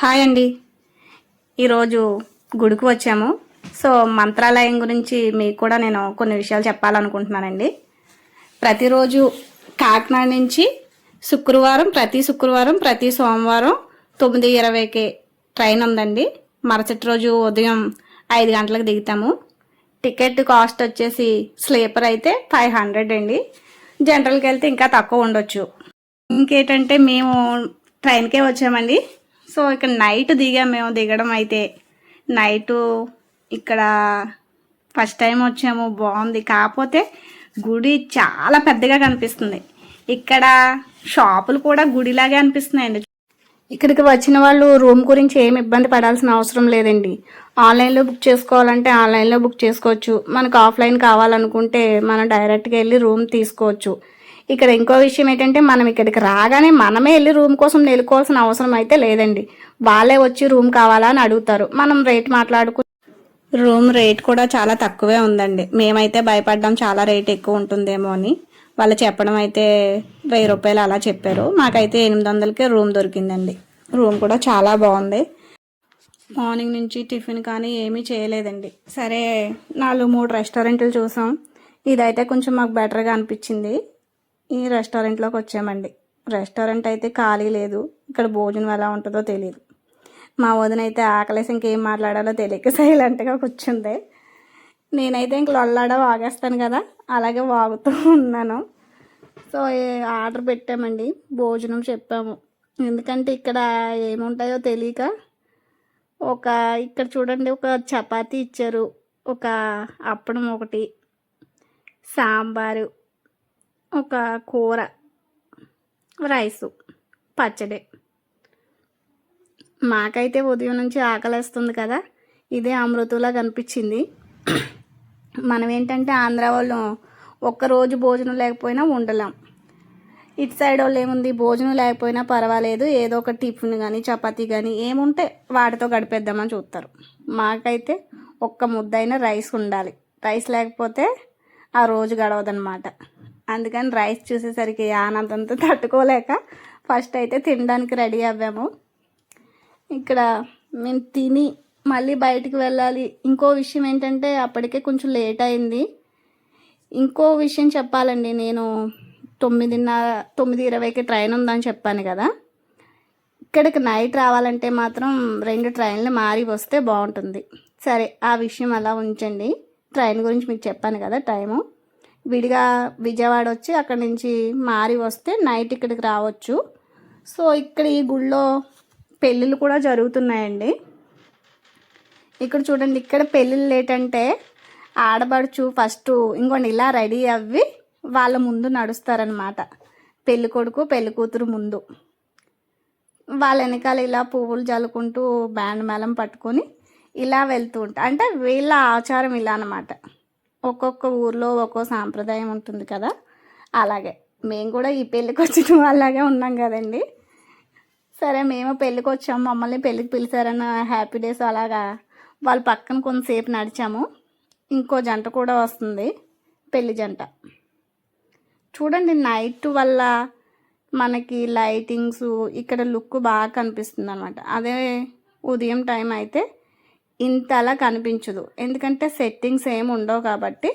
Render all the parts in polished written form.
Hi అండి. ఈరోజు గుడికి వచ్చాము. సో మంత్రాలయం గురించి మీకు కూడా నేను కొన్ని విషయాలు చెప్పాలనుకుంటున్నానండి. ప్రతిరోజు కాకినాడ నుంచి ప్రతి శుక్రవారం ప్రతి సోమవారం 9:20కి ట్రైన్ ఉందండి. మరుసటి రోజు ఉదయం 5 గంటలకు దిగుతాము. టికెట్ కాస్ట్ వచ్చేసి స్లీపర్ అయితే 500 అండి. జనరల్కి వెళ్తే ఇంకా తక్కువ ఉండొచ్చు. ఇంకేంటంటే మేము ట్రైన్కే వచ్చామండి. సో ఇక్కడ నైట్ మేము దిగడం అయితే నైటు ఇక్కడ ఫస్ట్ టైం వచ్చాము, బాగుంది. కాకపోతే గుడి చాలా పెద్దగా కనిపిస్తుంది. ఇక్కడ షాపులు కూడా గుడిలాగే అనిపిస్తున్నాయండి. ఇక్కడికి వచ్చిన వాళ్ళు రూమ్ గురించి ఏమి ఇబ్బంది పడాల్సిన అవసరం లేదండి. ఆన్లైన్లో బుక్ చేసుకోవాలంటే ఆన్లైన్లో బుక్ చేసుకోవచ్చు. మనకు ఆఫ్లైన్ కావాలనుకుంటే మనం డైరెక్ట్గా వెళ్ళి రూమ్ తీసుకోవచ్చు. ఇక్కడ ఇంకో విషయం ఏంటంటే మనం ఇక్కడికి రాగానే మనమే వెళ్ళి రూమ్ కోసం నెలుకోవాల్సిన అవసరం అయితే లేదండి. వాళ్ళే వచ్చి రూమ్ కావాలా అని అడుగుతారు. మనం రేట్ మాట్లాడుకు రూమ్ రేట్ కూడా చాలా తక్కువే ఉందండి. మేమైతే భయపడ్డాం చాలా రేట్ ఎక్కువ ఉంటుందేమో అని. వాళ్ళు చెప్పడం అయితే 1000 రూపాయలు అలా చెప్పారు. మాకైతే 800కే రూమ్ దొరికిందండి. రూమ్ కూడా చాలా బాగుంది. మార్నింగ్ నుంచి టిఫిన్ కానీ ఏమీ చేయలేదండి. సరే 3 రెస్టారెంట్లు చూసాం. ఇదైతే కొంచెం మాకు బెటర్గా అనిపించింది. ఈ రెస్టారెంట్లోకి వచ్చామండి. రెస్టారెంట్ అయితే ఖాళీ లేదు. ఇక్కడ భోజనం ఎలా ఉంటుందో తెలియదు. మా వదిన అయితే ఆకలేసి ఇంకేం మాట్లాడాలో తెలియక సైలెంట్గా కూర్చుంది. నేనైతే ఇంక లొల్లాడ వాగేస్తాను కదా, అలాగే వాగుతూ ఉన్నాను. సో ఆర్డర్ పెట్టామండి. భోజనం చెప్పాము. ఎందుకంటే ఇక్కడ ఏముంటాయో తెలియక ఇక్కడ చూడండి, ఒక చపాతీ ఇచ్చారు, ఒక అప్పడం, ఒకటి సాంబారు, ఒక కూర, రైసు, పచ్చడి. మాకైతే ఉదయం నుంచి ఆకలేస్తుంది కదా, ఇదే అమృతంలా కనిపించింది. మనం ఏంటంటే ఆంధ్ర వాళ్ళు ఒక్కరోజు భోజనం లేకపోయినా ఉండలేం. ఇటు సైడ్ వాళ్ళు ఏముంది, భోజనం లేకపోయినా పర్వాలేదు, ఏదో ఒక టిఫిన్ కానీ చపాతీ కానీ ఏముంటే వాటితో గడిపేద్దామని చూస్తారు. మాకైతే ఒక్క ముద్దైనా రైస్ ఉండాలి. రైస్ లేకపోతే ఆ రోజు గడవదనమాట. అందుకని రైస్ చూసేసరికి ఆనందంతో తట్టుకోలేక ఫస్ట్ అయితే తినడానికి రెడీ అవ్వాము. ఇక్కడ మేము తిని మళ్ళీ బయటికి వెళ్ళాలి. ఇంకో విషయం ఏంటంటే అప్పటికే కొంచెం లేట్ అయింది. ఇంకో విషయం చెప్పాలండి. నేను 9:20కి ట్రైన్ ఉందని చెప్పాను కదా. ఇక్కడికి నైట్ రావాలంటే మాత్రం 2 ట్రైన్లు మారి వస్తే బాగుంటుంది. సరే, ఆ విషయం అలా ఉంచండి. ట్రైన్ గురించి మీకు చెప్పాను కదా, టైము విడిగా విజయవాడ వచ్చి అక్కడి నుంచి మారి వస్తే నైట్ ఇక్కడికి రావచ్చు. సో ఇక్కడ ఈ గుళ్ళో పెళ్ళిళ్ళు కూడా జరుగుతున్నాయండి. ఇక్కడ చూడండి, ఇక్కడ పెళ్ళిళ్ళు ఏంటంటే ఆడబడుచు ఫస్ట్ ఇంకోండి ఇలా రెడీ అవ్వి వాళ్ళ ముందు నడుస్తారనమాట. పెళ్ళి కొడుకు పెళ్ళి కూతురు ముందు, వాళ్ళ వెనకాల ఇలా పువ్వులు జల్లుకుంటూ బ్యాండ్ మేళం పట్టుకొని ఇలా వెళ్తూ ఉంటారు. అంటే వీళ్ళ ఆచారం ఇలా అనమాట. ఒక్కొక్క ఊర్లో ఒక్కో సాంప్రదాయం ఉంటుంది కదా, అలాగే మేము కూడా ఈ పెళ్ళికి వచ్చిన వాళ్ళలాగే ఉన్నాం కదండి. సరే, మేము పెళ్ళికి వచ్చాము, మమ్మల్ని పెళ్ళికి పిలిచారన్న హ్యాపీ డేస్ అలాగా వాళ్ళ పక్కన కొంతసేపు నడిచాము. ఇంకో జంట కూడా వస్తుంది, పెళ్లి జంట. చూడండి, నైట్ వల్ల మనకి లైటింగ్స్ ఇక్కడ లుక్ బాగా కనిపిస్తుంది అనమాట. అదే ఉదయం టైం అయితే ఇంతలా కనిపించదు. ఎందుకంటే సెట్టింగ్స్ ఏమి ఉండవు కాబట్టి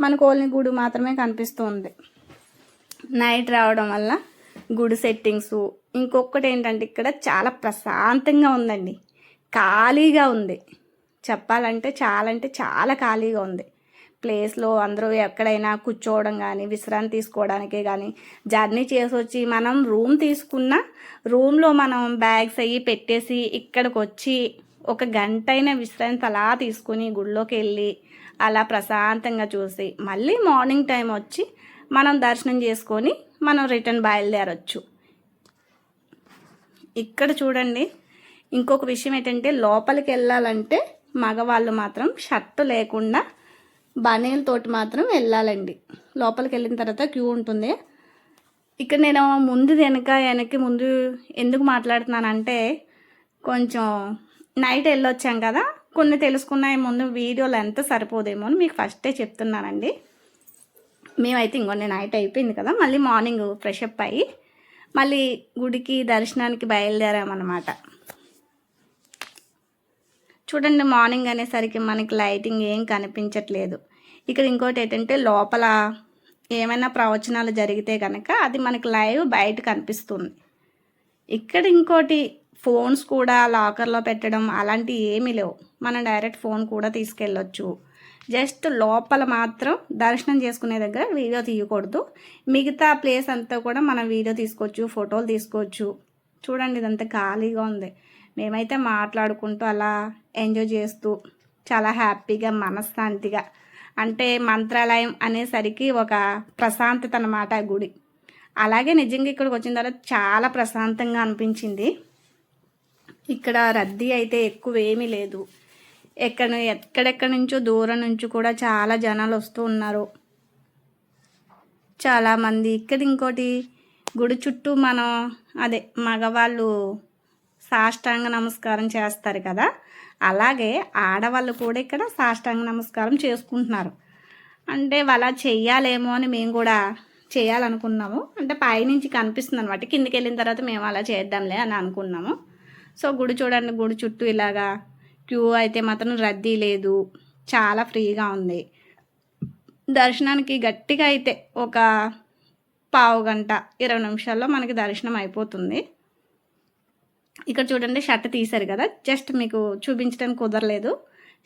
మనకు ఓన్లీ గుడి మాత్రమే కనిపిస్తుంది. నైట్ రావడం వల్ల గుడి సెట్టింగ్స్. ఇంకొకటి ఏంటంటే ఇక్కడ చాలా ప్రశాంతంగా ఉందండి. ఖాళీగా ఉంది. చెప్పాలంటే చాలా ఖాళీగా ఉంది. ప్లేస్లో అందరూ ఎక్కడైనా కూర్చోవడం కానీ, విశ్రాంతి తీసుకోవడానికే కానీ, జర్నీ చేసి వచ్చి మనం రూమ్ తీసుకున్న రూమ్లో మనం బ్యాగ్స్ అయ్యి పెట్టేసి ఇక్కడికి వచ్చి ఒక గంట అయినా విశ్రాంతి అలా తీసుకుని గుళ్ళోకి వెళ్ళి అలా ప్రశాంతంగా చూసి మళ్ళీ మార్నింగ్ టైం వచ్చి మనం దర్శనం చేసుకొని మనం రిటర్న్ బయలుదేరొచ్చు. ఇక్కడ చూడండి, ఇంకొక విషయం ఏంటంటే లోపలికి వెళ్ళాలంటే మగవాళ్ళు మాత్రం షర్టు లేకుండా బనీలతోటి మాత్రం వెళ్ళాలండి. లోపలికి వెళ్ళిన తర్వాత క్యూ ఉంటుంది. ఇక్కడ నేను వెనక్కి ముందు ఎందుకు మాట్లాడుతున్నానంటే, కొంచెం నైట్ వెళ్ళొచ్చాం కదా, కొన్ని తెలుసుకున్నాయి. ముందు వీడియోలు ఎంత సరిపోదేమో అని మీకు ఫస్టే చెప్తున్నానండి. మేమైతే ఇంకొన్ని నైట్ అయిపోయింది కదా, మళ్ళీ మార్నింగ్ ఫ్రెష్ అప్ అయ్యి మళ్ళీ గుడికి దర్శనానికి బయలుదేరామన్నమాట. చూడండి, మార్నింగ్ అనేసరికి మనకి లైటింగ్ ఏం కనిపించట్లేదు. ఇక్కడ ఇంకోటి ఏంటంటే లోపల ఏమైనా ప్రవచనాలు జరిగితే కనుక అది మనకి లైవ్ బయట కనిపిస్తుంది. ఇక్కడ ఇంకోటి ఫోన్స్ కూడా లాకర్లో పెట్టడం అలాంటివి ఏమీ లేవు. మనం డైరెక్ట్ ఫోన్ కూడా తీసుకెళ్ళొచ్చు. జస్ట్ లోపల మాత్రం దర్శనం చేసుకునే దగ్గర వీడియో తీయకూడదు. మిగతా ప్లేస్ అంతా కూడా మనం వీడియో తీసుకోవచ్చు, ఫోటోలు తీసుకోవచ్చు. చూడండి, ఇదంతా ఖాళీగా ఉంది. మేమైతే మాట్లాడుకుంటూ అలా ఎంజాయ్ చేస్తూ చాలా హ్యాపీగా మనశ్శాంతిగా, అంటే మంత్రాలయం అనేసరికి ఒక ప్రశాంతత అన్నమాట గుడి. అలాగే నిజంగా ఇక్కడికి వచ్చిన తర్వాత చాలా ప్రశాంతంగా అనిపించింది. ఇక్కడ రద్దీ అయితే ఎక్కువ ఏమీ లేదు. ఎక్కడెక్కడి నుంచో దూరం నుంచి కూడా చాలా జనాలు వస్తూ ఉన్నారు, చాలామంది. ఇక్కడ ఇంకోటి గుడి చుట్టూ మనం మగవాళ్ళు సాష్టాంగ నమస్కారం చేస్తారు కదా, అలాగే ఆడవాళ్ళు కూడా ఇక్కడ సాష్టాంగ నమస్కారం చేసుకుంటున్నారు. అంటే అలా చెయ్యాలేమో అని మేము కూడా చేయాలనుకున్నాము. అంటే పైనుంచి కనిపిస్తుంది అనమాట, కిందికి వెళ్ళిన తర్వాత మేము అలా చేద్దాంలే అని అనుకున్నాము. సో గుడి చూడండి, గుడి చుట్టూ ఇలాగా క్యూ అయితే మాత్రం రద్దీ లేదు, చాలా ఫ్రీగా ఉంది. దర్శనానికి గట్టిగా అయితే ఒక పావు గంట 20 నిమిషాల్లో మనకి దర్శనం అయిపోతుంది. ఇక్కడ చూడండి, షర్ట్ తీశారు కదా, జస్ట్ మీకు చూపించడానికి కుదరలేదు,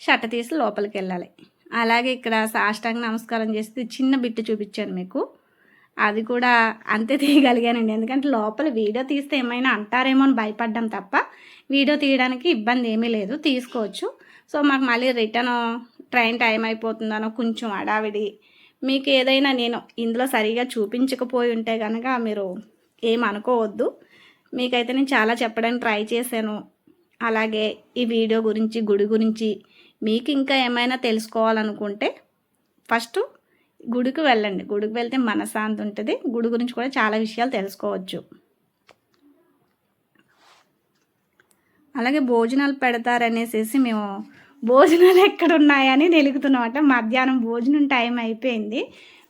షర్ట్ తీసి లోపలికి వెళ్ళాలి. అలాగే ఇక్కడ సాష్టాంగ నమస్కారం చేసి చిన్న బిట్టు చూపించాను మీకు, అది కూడా అంతే తీయగలిగానండి. ఎందుకంటే లోపల వీడియో తీస్తే ఏమైనా అంటారేమో అని భయపడ్డాం తప్ప వీడియో తీయడానికి ఇబ్బంది ఏమీ లేదు, తీసుకోవచ్చు. సో మాకు మళ్ళీ రిటర్న్ ట్రైన్ టైం అయిపోతుందనో కొంచెం హడావిడి. మీకు ఏదైనా నేను ఇందులో సరిగా చూపించకపోయి ఉంటే కనుక మీరు ఏమనుకోవద్దు. మీకైతే నేను చాలా చెప్పడానికి ట్రై చేశాను. అలాగే ఈ వీడియో గురించి, గుడి గురించి మీకు ఇంకా ఏమైనా తెలుసుకోవాలనుకుంటే ఫస్ట్ గుడికి వెళ్ళండి. గుడికి వెళ్తే మనశ్శాంతి ఉంటుంది. గుడి గురించి కూడా చాలా విషయాలు తెలుసుకోవచ్చు. అలాగే భోజనాలు పెడతారనేసి మేము భోజనాలు ఎక్కడున్నాయని వెలుగుతున్నామట. మధ్యాహ్నం భోజనం టైం అయిపోయింది.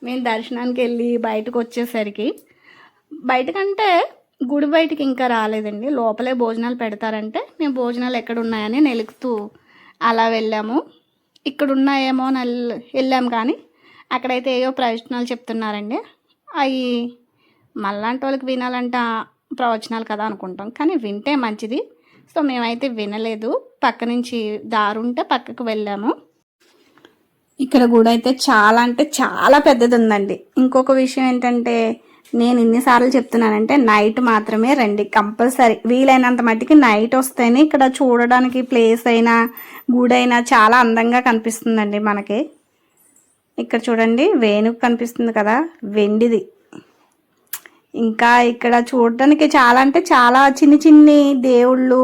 మేము దర్శనానికి వెళ్ళి బయటకు వచ్చేసరికి, బయటకంటే గుడి బయటికి ఇంకా రాలేదండి, లోపలే భోజనాలు పెడతారంటే మేము భోజనాలు ఎక్కడున్నాయని వెలుగుతూ అలా వెళ్ళాము. ఇక్కడ ఉన్నాయేమో అని వెళ్ళాము, కానీ అక్కడైతే ఏవో ప్రవచనాలు చెప్తున్నారండి. అవి మళ్ళాంటి వాళ్ళకి వినాలంట ప్రవచనాలు కదా అనుకుంటాం, కానీ వింటే మంచిది. సో మేమైతే వినలేదు, పక్క నుంచి దారి ఉంటే పక్కకు వెళ్ళాము. ఇక్కడ గుడి అయితే చాలా అంటే చాలా పెద్దది ఉందండి. ఇంకొక విషయం ఏంటంటే, నేను ఇన్నిసార్లు చెప్తున్నానంటే నైట్ మాత్రమే రండి, కంపల్సరీ వీలైనంత మట్టికి నైట్ వస్తేనే ఇక్కడ చూడడానికి ప్లేస్ అయినా గుడి అయినా చాలా అందంగా కనిపిస్తుందండి మనకి. ఇక్కడ చూడండి, వేణుకు కనిపిస్తుంది కదా, వెండిది. ఇంకా ఇక్కడ చూడడానికి చాలా అంటే చాలా చిన్ని చిన్ని దేవుళ్ళు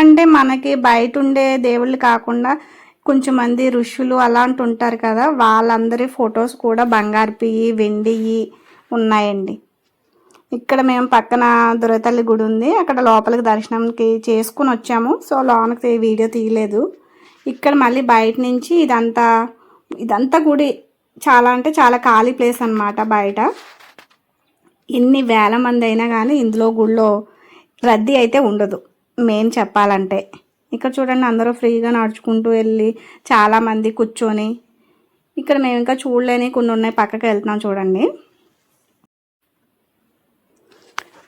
అంటే మనకి బయట ఉండే దేవుళ్ళు కాకుండా కొంచెం మంది ఋషులు అలాంటి ఉంటారు కదా, వాళ్ళందరి ఫొటోస్ కూడా బంగారుపియి వెండియి ఉన్నాయండి. ఇక్కడ మేము పక్కన దుర్గతల్లి గుడి ఉంది, అక్కడ లోపలికి దర్శనంకి చేసుకుని వచ్చాము. సో లోనకి వీడియో తీయలేదు. ఇక్కడ మళ్ళీ బయట నుంచి ఇదంతా గుడి చాలా అంటే చాలా ఖాళీ ప్లేస్ అన్నమాట. బయట ఎన్ని వేల మంది అయినా కానీ ఇందులో గుడిలో రద్దీ అయితే ఉండదు మెయిన్ చెప్పాలంటే. ఇక్కడ చూడండి, అందరూ ఫ్రీగా నడుచుకుంటూ వెళ్ళి చాలామంది కూర్చొని, ఇక్కడ మేము ఇంకా చూడలేని కొన్ని ఉన్నాయి, పక్కకి వెళ్తున్నాం చూడండి.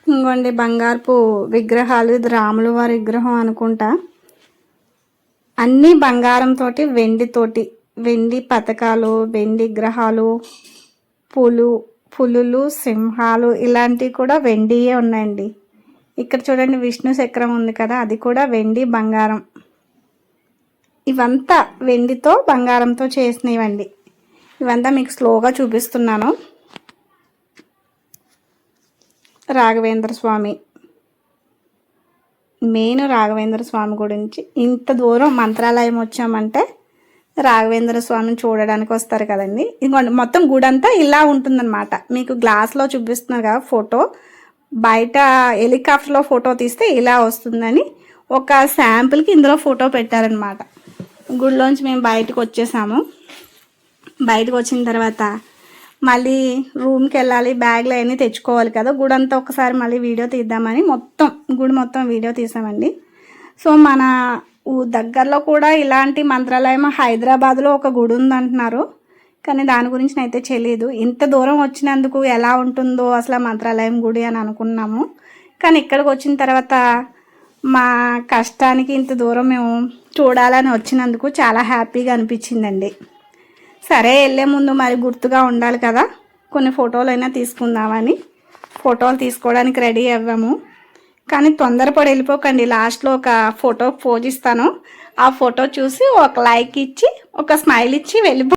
ఇంకోండి బంగారపు విగ్రహాలు, ఇది రాముల వారి విగ్రహం అనుకుంటా. అన్నీ బంగారంతో వెండితోటి, వెండి పతకాలు, వెండి విగ్రహాలు, పులులు, సింహాలు ఇలాంటివి కూడా వెండియే ఉన్నాయండి. ఇక్కడ చూడండి, విష్ణు చక్రం ఉంది కదా, అది కూడా వెండి బంగారం. ఇవంతా వెండితో బంగారంతో చేసినవండి. ఇవంతా మీకు స్లోగా చూపిస్తున్నాను. రాఘవేంద్ర స్వామి, మెయిన్ రాఘవేంద్ర స్వామి గురించి ఇంత దూరం మంత్రాలయం వచ్చామంటే రాఘవేంద్ర స్వామిని చూడడానికి వస్తారు కదండి. ఇంకోండి, మొత్తం గుడి అంతా ఇలా ఉంటుందన్నమాట. మీకు గ్లాస్లో చూపిస్తున్నారు కదా ఫోటో, బయట హెలికాప్టర్లో ఫోటో తీస్తే ఇలా వస్తుందని ఒక శాంపుల్కి ఇందులో ఫోటో పెట్టారనమాట. గుడిలోంచి మేము బయటకు వచ్చేసాము. బయటకు వచ్చిన తర్వాత మళ్ళీ రూమ్కి వెళ్ళాలి, బ్యాగ్లో అవన్నీ తెచ్చుకోవాలి కదా. గుడి అంతా ఒకసారి మళ్ళీ వీడియో తీద్దామని గుడి మొత్తం వీడియో తీసామండి. సో మన దగ్గరలో కూడా ఇలాంటి మంత్రాలయం హైదరాబాద్లో ఒక గుడి ఉందంటున్నారు, కానీ దాని గురించి అయితే తెలియదు. ఇంత దూరం వచ్చినందుకు ఎలా ఉంటుందో అసలు మంత్రాలయం గుడి అని అనుకున్నాము. కానీ ఇక్కడికి వచ్చిన తర్వాత మా కష్టానికి ఇంత దూరం మేము చూడాలని వచ్చినందుకు చాలా హ్యాపీగా అనిపించిందండి. సరే వెళ్ళే ముందు మరి గుర్తుగా ఉండాలి కదా, కొన్ని ఫోటోలు అయినా తీసుకుందామని ఫోటోలు తీసుకోవడానికి రెడీ అవ్వాము. కానీ తొందరపడి వెళ్ళిపోకండి, లాస్ట్లో ఒక ఫోటో పోజ్ ఇస్తాను, ఆ ఫోటో చూసి ఒక లైక్ ఇచ్చి ఒక స్మైల్ ఇచ్చి వెళ్ళిపో.